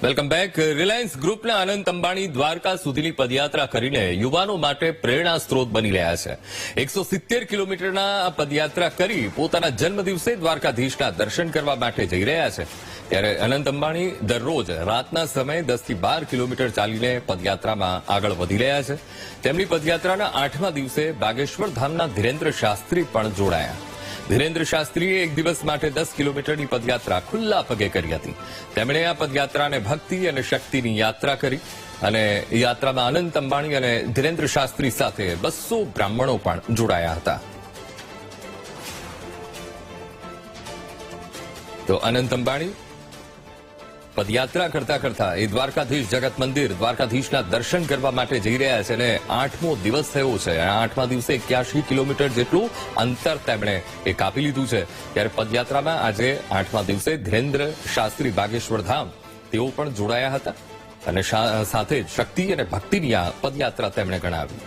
Welcome back. Reliance ગ્રુપના અનંત અંબાણી દ્વારકા સુધીની પદયાત્રા કરીને યુવાનો માટે પ્રેરણા સ્ત્રોત બની રહ્યા છે. 170 કિલોમીટરના પદયાત્રા કરી પોતાના જન્મદિવસે દ્વારકાધીશના દર્શન કરવા માટે જઈ રહ્યા છે. ત્યારે અનંત અંબાણી દરરોજ રાતના સમયે 10 થી 12 કિલોમીટર ચાલીને પદયાત્રામાં આગળ વધી રહ્યા છે. તેમની પદયાત્રાના 8મા દિવસે બાગેશ્વર ધામના ધીરેન્દ્ર શાસ્ત્રી પણ જોડાયા. ધીરેન્દ્ર શાસ્ત્રીએ એક દિવસ માટે 10 કિલોમીટરની પદયાત્રા ખુલ્લા પગે કરી હતી. તેમણે આ પદયાત્રાને ભક્તિ અને શક્તિની યાત્રા કરી અને યાત્રામાં અનંત અંબાણી અને ધીરેન્દ્ર શાસ્ત્રી સાથે 200 બ્રાહ્મણો પણ જોડાયા હતા. તો અનંત અંબાણી પદયાત્રા કરતા કરતા એ દ્વારકાધીશ જગત મંદિર દ્વારકાધીશના દર્શન કરવા માટે જઈ રહ્યા છે અને 8મો દિવસ થયો છે. 8મા દિવસે 81 કિલોમીટર જેટલું અંતર તેમણે કાપી લીધું છે. ત્યારે પદયાત્રામાં આજે 8મા દિવસે ધીરેન્દ્ર શાસ્ત્રી બાગેશ્વર ધામ તેઓ પણ જોડાયા હતા અને સાથે જ શક્તિ અને ભક્તિની આ પદયાત્રા તેમણે ગણાવી.